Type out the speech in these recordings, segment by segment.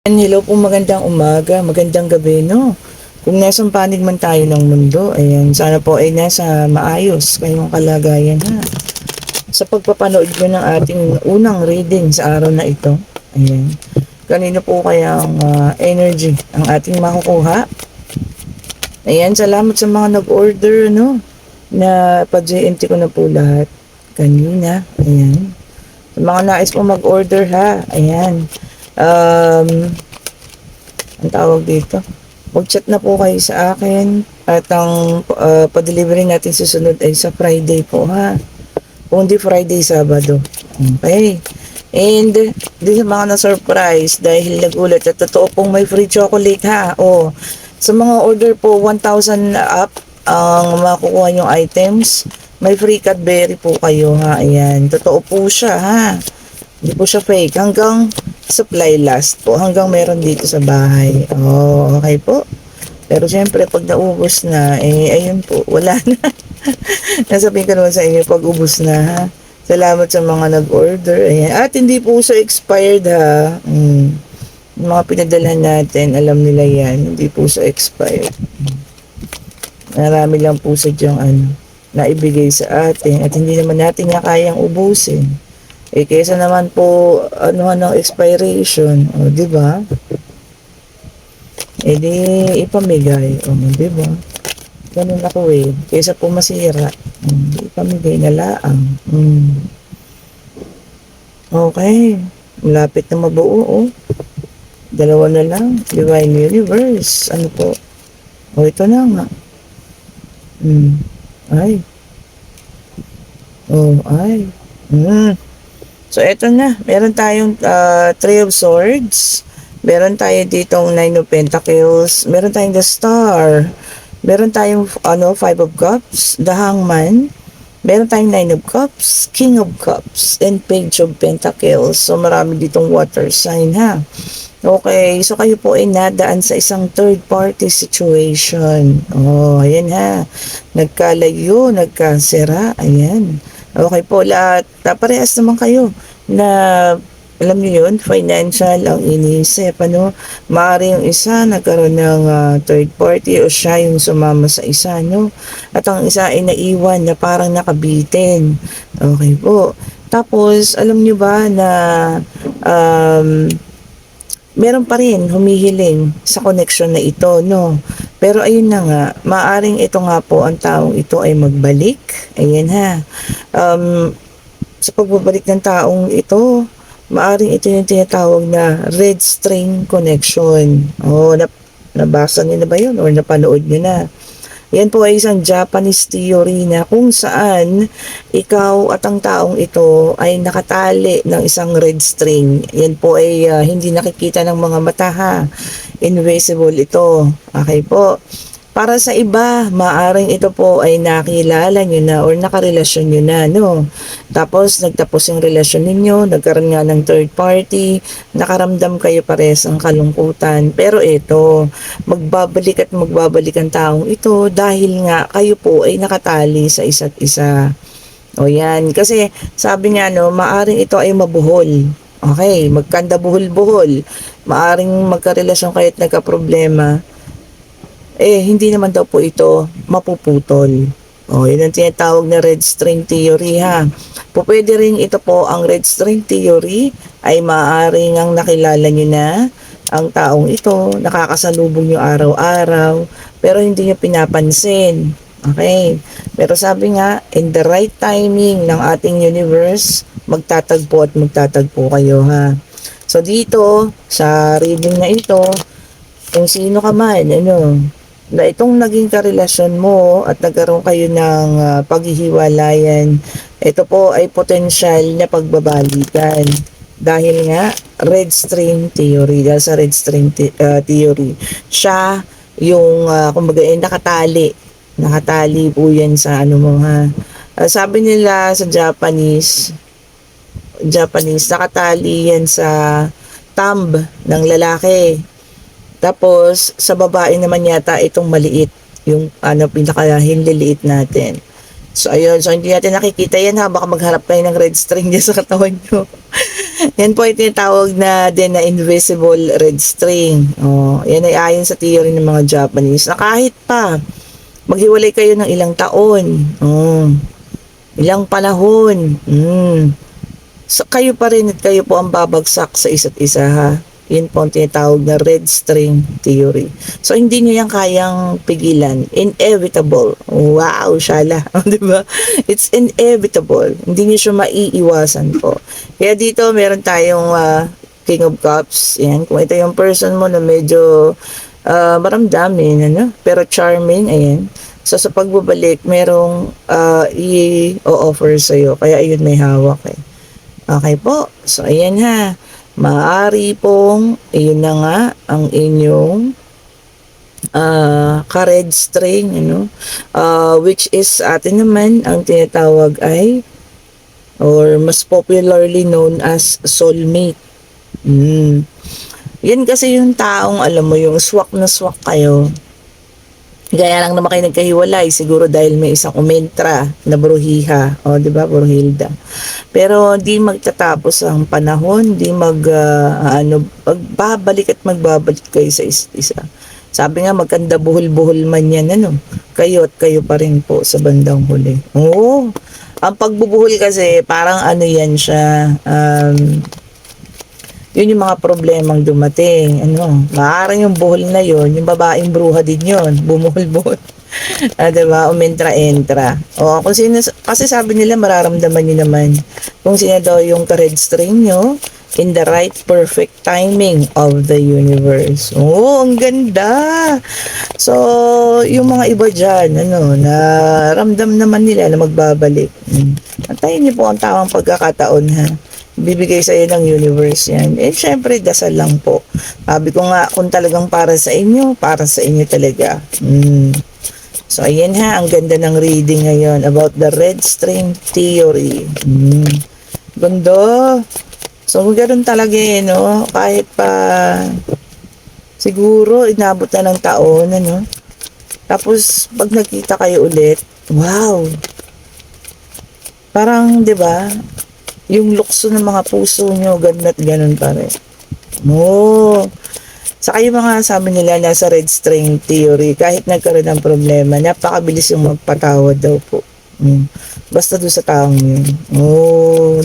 Hello po, magandang umaga, magandang gabi, no? Kung nasang panig man tayo ng mundo, ayan, sana po ay nasa maayos kayong kalagayan, ha? Sa pagpapanood nyo ng ating unang reading sa araw na ito, ayan, kanino po kayang energy ang ating makukuha? Ayan, salamat sa mga nag-order, no? Na pa-JNT ko na po lahat kanina, ayan. Sa mga nais po mag-order, ha? Ayan. Ang tawag dito, mag-chat na po kayo sa akin at ang pa-delivery natin susunod ay sa Friday po, ha. Kung di Friday, Sabado. Okay. And di sa mga na-surprise dahil nagulat at totoo pong may free chocolate, ha. O, sa mga order po 1,000 up ang makukuha yung items, may free Cadbury po kayo, ha. Ayan, totoo po siya, ha. Hindi po siya fake. Hanggang supply last po. Hanggang meron dito sa bahay. Oh, okay po. Pero syempre, pag naubos na, ayun po, wala na. Nasabihin ko naman sa inyo, pag ubos na, ha. Salamat sa mga nag-order. Ayan. At hindi po siya expired, ha. Yung mga pinadalhan natin, alam nila yan. Hindi po siya expired. Marami lang po sa dyang naibigay sa atin. At hindi naman natin nga kayang ubusin. Kaysa naman po, ng expiration, o, di ba? Di, ipamigay, o, di ba? Ganun ako kaysa po masira, ipamigay na laang. Okay, malapit na mabuo, dalawa na lang, Divine Universe, ano po? O, ito na nga. Ay. Oh, ay. So, eto na. Meron tayong Three of Swords. Meron tayo ditong Nine of Pentacles. Meron tayong The Star. Meron tayong Five of Cups, The Hangman. Meron tayong Nine of Cups, King of Cups, and Page of Pentacles. So, marami ditong water sign, ha? Okay, so kayo po ay nadaan sa isang third party situation. Oh, ayan ha. Nagkalayo, nagkasira, ayan. Okay po, lahat. Parehas naman kayo na alam niyo yun, financial ang inisip, Maaari yung isa nagkaroon ng third party o siya yung sumama sa isa, no? At ang isa ay naiwan na parang nakabitin. Okay po. Tapos, alam niyo ba na meron pa rin humihiling sa connection na ito, no? Pero ayun na nga, maaring ito nga po ang taong ito ay magbalik. Ayan ha. Sa pagbabalik ng taong ito, maaring ito yung tinatawag na red string connection. Nabasa niyo na ba yun or napanood niyo na? Yan po ay isang Japanese theory na kung saan ikaw at ang taong ito ay nakatali ng isang red string. Yan po ay hindi nakikita ng mga mata, ha. Invisible ito. Okay po. Para sa iba, maaring ito po ay nakilala nyo na or nakarelasyon nyo na, no? Tapos, nagtapos yung relasyon ninyo, nagkaroon nga ng third party, nakaramdam kayo pares ang kalungkutan. Pero ito, magbabalik at magbabalik ang taong ito dahil nga kayo po ay nakatali sa isa't isa. O yan, kasi sabi nga, no, maaring ito ay mabuhol. Okay, magkanda buhol-buhol. Maaring magkarelasyon kayo at nagka-problema. Hindi naman daw po ito mapuputol. Yun ang tinatawag na red string theory, ha. Pwede rin ito po, ang red string theory ay maaaring ang nakilala nyo na ang taong ito, nakakasalubong nyo araw-araw, pero hindi nyo pinapansin. Okay? Pero sabi nga, in the right timing ng ating universe, magtatagpo at magtatagpo kayo, ha. So dito, sa reading na ito, kung sino ka man, na itong naging karelasyon mo at nagkaroon kayo ng paghihiwalayan, ito po ay potensyal na pagbabalikan. Dahil nga, red string theory. Dahil sa red string theory, siya yung, kumbaga, nakatali. Nakatali po yan sa mo, ha. Sabi nila sa Japanese, nakatali yan sa thumb ng lalaki. Tapos, sa babae naman yata itong maliit, yung pinakahinliliit natin. So, ayun. So, hindi natin nakikita yan, ha. Baka magharap kayo ng red string niya sa katawan nyo. Yan po ay tinatawag na din na invisible red string. Oh, yan ay ayon sa theory ng mga Japanese na kahit pa maghiwalay kayo ng ilang taon, ilang panahon, so, kayo pa rin at kayo po ang babagsak sa isa't isa ha. Yun po ang tinatawag na red string theory. So, hindi nyo yan kayang pigilan. Inevitable. Wow, shala. Di ba? It's inevitable. Hindi nyo siya maiiwasan po. Kaya dito, meron tayong King of Cups. Yan. Kung ito yung person mo na medyo maramdamin, ano? Pero charming, ayan. So, sa pagbabalik, merong i-offer sa'yo. Kaya, ayun, may hawak eh. Okay po. So, ayan ha. Maaari pong, ayun na nga, ang inyong ka-red string, which is atin naman, ang tinatawag ay, or mas popularly known as soulmate. Yan kasi yung taong, alam mo, yung swak na swak kayo. Gaya lang naman kayo nagkahiwalay, siguro dahil may isang umentra na bruhiha, o di ba, bruhilda. Pero di magtatapos ang panahon, di magbabalik at magbabalik kayo sa isa. Sabi nga, magkanda buhol-buhol man yan, kayo at kayo pa rin po sa bandang huli. Oo, ang pagbubuhol kasi, parang ano yan siya, yun yung mga problemang dumating. Maaaring yung buhol na yun, yung babaeng bruha din yun, bumuhol-buhol. Diba? Umentra-entra. O, kung sino, kasi sabi nila mararamdaman nyo naman kung sino daw yung ka-red string nyo in the right perfect timing of the universe. Oh, ang ganda! So, yung mga iba dyan, na ramdam naman nila na magbabalik. Antayin niyo po ang tamang pagkakataon, ha? Bibigay sa iyo ng universe yan. Syempre, dasal lang po. Sabi ko nga, kung talagang para sa inyo talaga. So, ayan ha, ang ganda ng reading ngayon about the red string theory. Ganda. So, ganoon talaga kahit pa siguro, inabot na ng taon, Tapos, pag nagkita kayo ulit, wow! Parang, di ba, yung lukso ng mga puso nyo, ganun at ganun pa rin. Saka yung mga sabi nila nasa red string theory, kahit nagkaroon ng problema, napakabilis yung magpatawad daw po. Basta doon sa taong yun.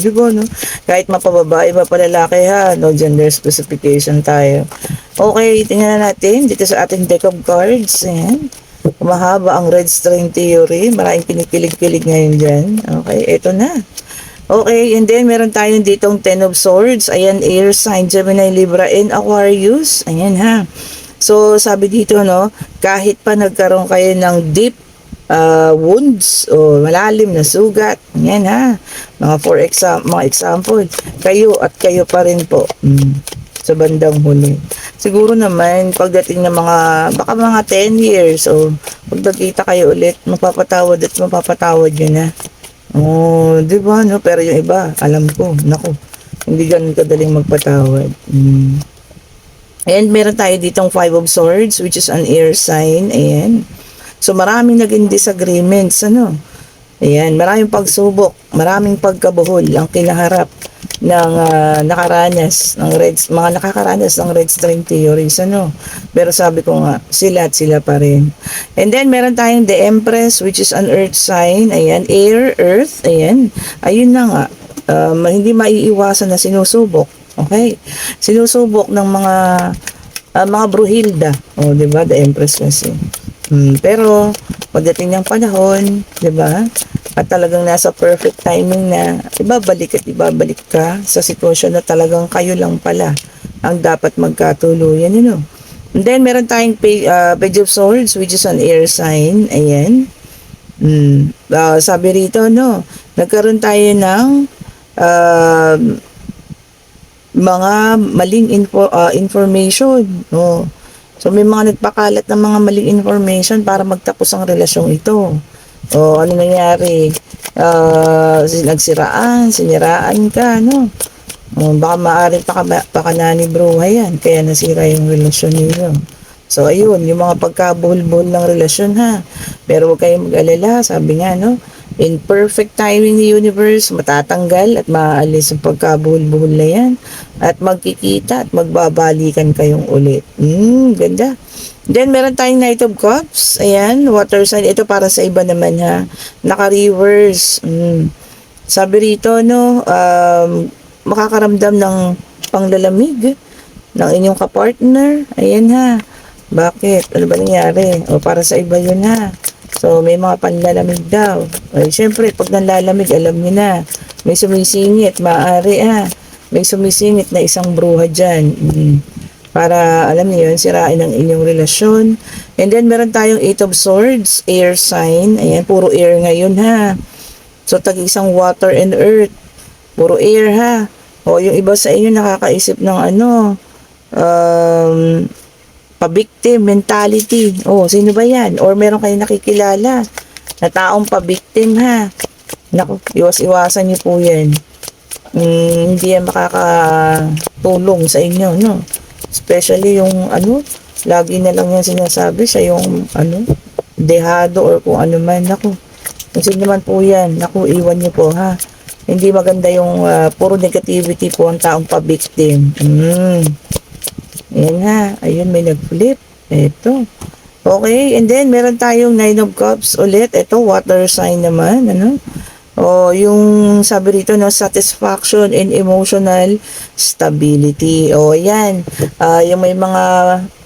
Di ba, Kahit mapababae, mapalalaki ha, no gender specification tayo. Okay, tingnan natin dito sa ating deck of cards. Ayan. Mahaba ang red string theory. Maraming kinikilig-kilig ngayon dyan. Okay, eto na. Okay, and then meron tayong ditong Ten of Swords. Ayan, air sign, Gemini, Libra, and Aquarius. Ayan ha. So, sabi dito, kahit pa nagkaroon kayo ng deep wounds o malalim na sugat. Ayan ha. Mga example. Kayo at kayo pa rin po. Sa bandang huli. Siguro naman, pagdating ng baka mga 10 years, o pag nagkita kayo ulit, mapapatawad yun na. Di ba, Pero yung iba, alam ko, hindi ganun kadaling magpatawad. And meron tayo ditong Five of Swords, which is an air sign. Ayan. So, maraming naging disagreements, Ayan, maraming pagsubok, maraming pagkabuhol ang kinaharap ng mga nakakaranas ng red string theories, Pero sabi ko nga, sila at sila pa rin. And then, meron tayong the Empress, which is an earth sign. Ayan, air, earth, ayan. Ayun na nga, hindi maiiwasan na sinusubok. Okay? Sinusubok ng mga bruhilda. Di ba? The Empress kasi. Pero, pagdating ng panahon, di ba? At talagang nasa perfect timing na ibabalik ka sa sitwasyon na talagang kayo lang pala ang dapat magkatuluyan, And then, meron tayong Page of Swords, which is an air sign. Ayan. Sabi rito, nagkaroon tayo ng mga maling information. So, may mga nagpakalat ng mga maling information para magtapos ang relasyong ito. Ano nangyari? Siniraan ka, baka maaaring pakanani bruha yan, kaya nasira yung relasyon niyo. So, ayun, yung mga pagkabuhol-buhol ng relasyon, ha. Pero huwag kayong mag-alala, sabi nga, In perfect timing ni universe, matatanggal at maaalis ang pagkabuhol-buhol na yan. At magkikita at magbabalikan kayong ulit. Ganda. Then, meron tayong Knight of Cups. Ayan, water sign. Ito para sa iba naman ha. Naka-reverse. Sabi rito, no, makakaramdam ng panglalamig ng inyong kapartner. Ayan ha. Bakit? Ano ba nangyari? O para sa iba yun ha. So, may mga panlalamig daw. Ay, syempre, pag nanlalamig, alam niyo na. May sumisingit, maaari ha. May sumisingit na isang bruha dyan. Para, alam niyo yun, sirain ang inyong relasyon. And then, meron tayong 8 of Swords, air sign. Ayan, puro air ngayon ha. So, tag-isang water and earth. Puro air ha. O, yung iba sa inyo nakakaisip ng ano, pa-victim mentality. Oh, sino ba yan? Or meron kayo nakikilala na taong pa-victim ha. Naku, iwas-iwasan niyo po yan. Hindi yan makakatulong sa inyo, no? Especially yung ano, lagi na lang yan sinasabi sa yung ano, dehado or kung ano man. Naku, kung sino naman po yan, naku, iwan niyo po ha. Hindi maganda yung puro negativity po ang taong pa-victim. Ayan ha. Ayun, may nag-flip. Ito. Okay. And then, meron tayong 9 of Cups ulit. Ito, water sign naman. Ano? O, yung sabi rito, no, satisfaction and emotional stability. O, yan. Yung may mga,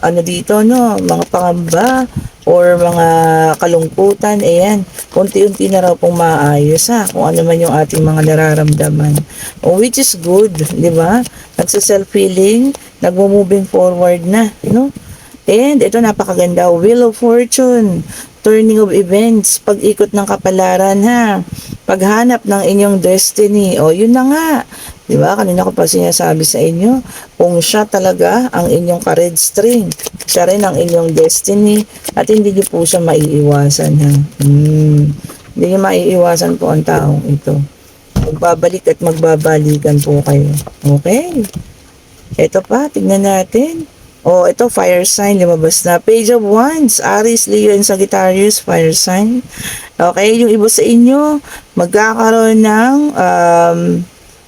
ano dito, no, mga pangamba or mga kalungkutan. Ayan. Unti-unti na raw pong maayos, ha. Kung ano man yung ating mga nararamdaman. O, which is good, di ba? Nagsa-self-healing, nagmo-moving forward na, no? And ito napakaganda, Wheel of Fortune, turning of events, pag-ikot ng kapalaran ha, paghanap ng inyong destiny. O yun na nga, di ba? Kanina ko pa sinasabi sa inyo, kung siya talaga ang inyong ka-red string, siya rin ang inyong destiny at hindi niyo po siya maiiwasan ha. Hindi niyo maiiwasan po ang taong ito. Magbabalik at magbabalikan po kayo. Okay? Ito pa, tignan natin. Oh, ito, fire sign, lumabas na. Page of Wands, Aries, Leo, and Sagittarius, fire sign. Okay, yung iba sa inyo, magkakaroon ng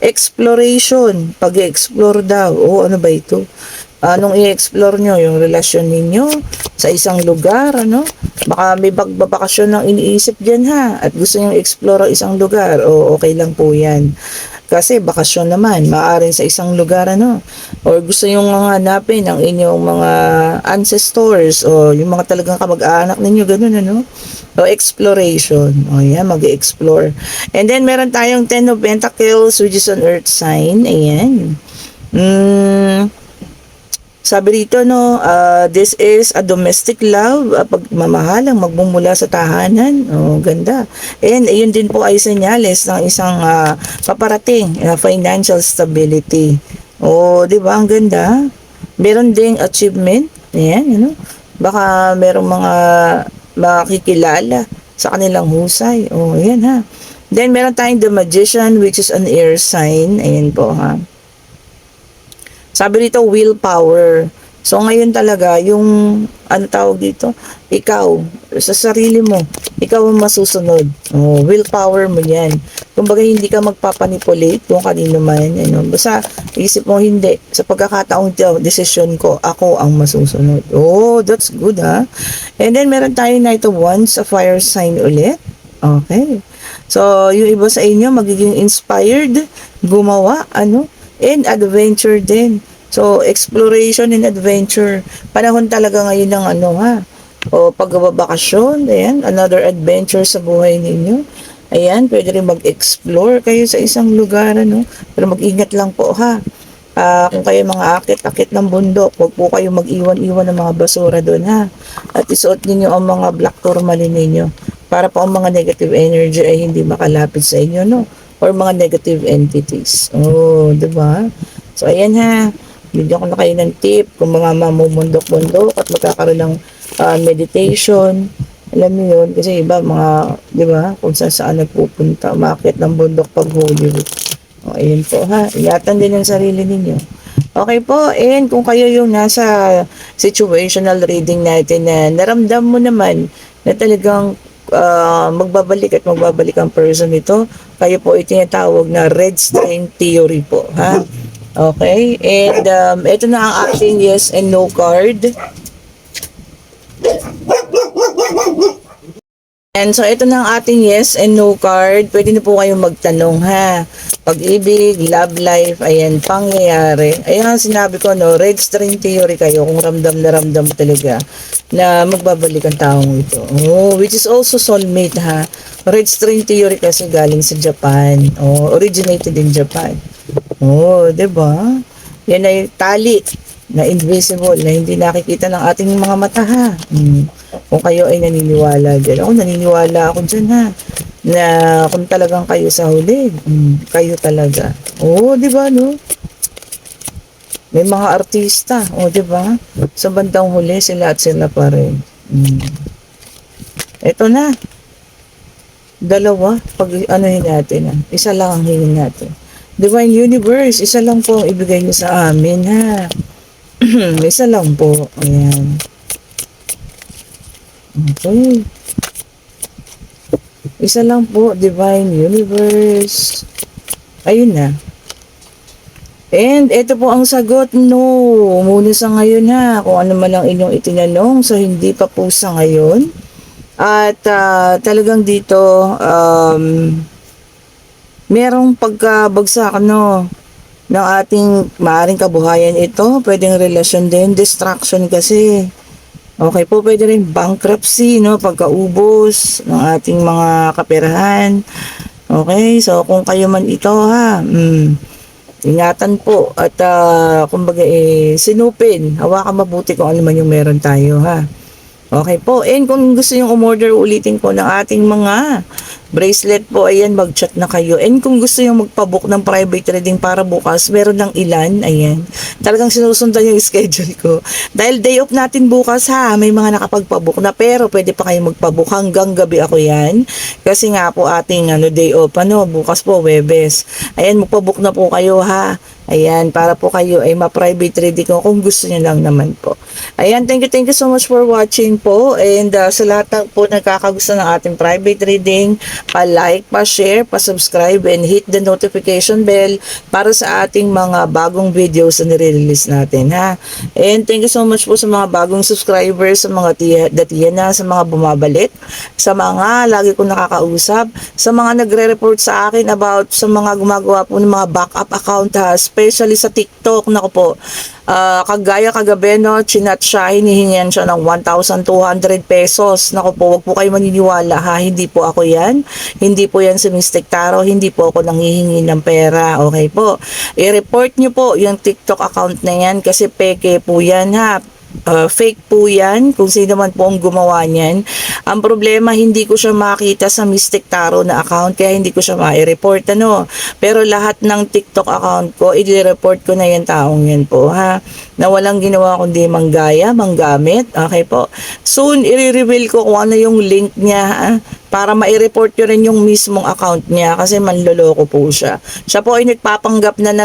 exploration. Pag-explore daw. Oh, ano ba ito? Anong i-explore nyo? Yung relasyon ninyo sa isang lugar, ano? Baka may bagbabakasyon ng iniisip dyan, ha? At gusto nyo explore isang lugar. O, okay lang po yan. Kasi bakasyon naman, maaaring sa isang lugar, ano? Or gusto nyo nga hanapin ang inyong mga ancestors o yung mga talagang kamag-anak ninyo, ganun, ano? O, exploration. O, yan, mag-explore. And then, meron tayong 10 of Pentacles, which is an earth sign. Ayan. Sabi rito, no, this is a domestic love, pagmamahalang magmumula sa tahanan. Oh, ganda. And ayun din po ay senyales ng isang paparating financial stability. Oh, di ba? Ang ganda. Meron ding achievement. Ayan, ano? Baka merong mga makikilala sa kanilang husay. Oh, ayan ha. Then, meron tayong the magician, which is an air sign. Ayan po ha. Sabi rito, willpower. So, ngayon talaga, yung, ano tawag dito? Ikaw, sa sarili mo, ikaw ang masusunod. Oh, willpower mo yan. Kumbaga, hindi ka magpapanipulate kung kanino man. Ano. Basta, isip mo, hindi. Sa pagkakataong desisyon ko, ako ang masusunod. Oh, that's good, ha? And then, meron tayong Knight of Wands sa fire sign ulit. Okay. So, yung iba sa inyo, magiging inspired, gumawa, ano, and adventure din. So, exploration and adventure. Panahon talaga ngayon ng ano ha. O pagbabakasyon, ayan, another adventure sa buhay ninyo. Ayan, pwede rin mag-explore kayo sa isang lugar, ano. Pero mag-ingat lang po ha. Kung kayo mga akit-akit ng bundok, huwag po kayo mag-iwan-iwan ng mga basura doon ha. At isuot ninyo ang mga black tourmaline ninyo para po ang mga negative energy ay hindi makalapit sa inyo, no? Or mga negative entities. Oh, diba? So, ayan ha. Bigyan ko na kayo ng tip kung mga mamumundok-bundok at magkakaroon ng meditation. Alam niyo yun. Kasi iba, mga, diba? Kung saan nagpupunta, umakit ng bundok pag Holy Week. O, ayan po ha. Ingatan din ang sarili ninyo. Okay po. And kung kayo yung nasa situational reading natin na naramdam mo naman na talagang magbabalik at magbabalik ang person nito. Kayo po ay tinatawag na red string theory po, ha? Okay, and ito na ang ating yes and no card. And so, ito na ang ating yes and no card. Pwede na po kayong magtanong, ha? Pag-ibig, love life, ayan, pangyayari. Ayan ang sinabi ko, no? Red string theory kayo kung ramdam na ramdam talaga na magbabalik ang taong ito. Oh, which is also soulmate, ha? Red string theory kasi galing sa Japan. Oh, originated in Japan. Oh, 'di ba? Yan ay tali na invisible, na hindi nakikita ng ating mga mata, ha. Kung kayo ay naniniwala dyan. Ako, naniniwala ako dyan, ha. Na kung talagang kayo sa huli, kayo talaga. Oo, di ba, no? May mga artista, di ba? Sa bandang huli, sila at sila pa rin. Ito na. Dalawa, pag anuhin natin, ha. Isa lang ang hingin natin. Divine Universe, isa lang po ang ibigay niyo sa amin, ha. Isa lang po. Ayan. Okay. Isa lang po, Divine Universe. Ayun na. And ito po ang sagot, no. Muna sa ngayon, ha. Kung ano man ang inyong itinanong. So, hindi pa po sa ngayon. At talagang dito, merong pagkabagsak, no, ng ating maaring kabuhayan ito. Pwedeng relasyon din, distraction kasi. Okay po, pwede rin bankruptcy, no, pagkaubos ng ating mga kaperahan. Okay, so kung kayo man ito, ha, ingatan po at kumbaga sinupin, hawakan mabuti kung ano man yung meron tayo, ha. Okay po, and kung gusto nyo umorder, ulitin ko ng ating mga bracelet po, ayan, mag-chat na kayo. And kung gusto nyo magpabook ng private reading para bukas, meron ng ilan, ayan. Talagang sinusundan yung schedule ko. Dahil day off natin bukas, ha, may mga nakapagpabook na, pero pwede pa kayo magpabook hanggang gabi ako yan. Kasi nga po ating day off, bukas po, Webes. Ayan, magpabook na po kayo, ha. Ayan, para po kayo ay ma-private reading ko kung gusto niyo lang naman po. Ayan, thank you so much for watching po. And sa lahat ng po nagkakagusto ng ating private reading, pa-like, pa-share, pa-subscribe, and hit the notification bell para sa ating mga bagong videos na nire-release natin, ha. And thank you so much po sa mga bagong subscribers, sa mga datiyan na, sa mga bumabalik, sa mga lagi ko nakakausap, sa mga nagre-report sa akin about sa mga gumagawa po ng mga backup account, ha, especially sa TikTok. Nako po, kagaya kagabi, no, chinat siya, hinihingian siya ng 1,200 pesos. Nako po, wag po kayo maniniwala, ha, hindi po ako yan, hindi po yan si Mystic Tarot, hindi po ako nanghihingi ng pera. Okay po, i-report nyo po yung TikTok account na yan kasi peke po yan, ha. Fake po yan, kung sino man po ang gumawa niyan. Ang problema, hindi ko siya makita sa Mystic Tarot na account, kaya hindi ko siya ma-report, pero lahat ng TikTok account ko, i-report ko na yung taong yan po, ha, na walang ginawa kundi manggaya, manggamit. Okay po, soon i-reveal ko kung ano yung link niya, ha, para ma-report nyo rin yung mismong account niya kasi manloloko po siya. Siya po ay nagpapanggap na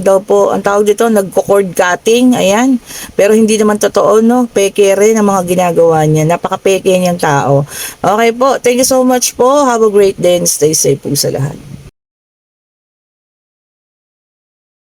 daw po, ang tawag dito, nagko-cord cutting, ayan. Pero hindi naman totoo, no? Peke rin ang mga ginagawa niya. Napaka-peke niyang tao. Okay po, thank you so much po. Have a great day and stay safe po sa lahat.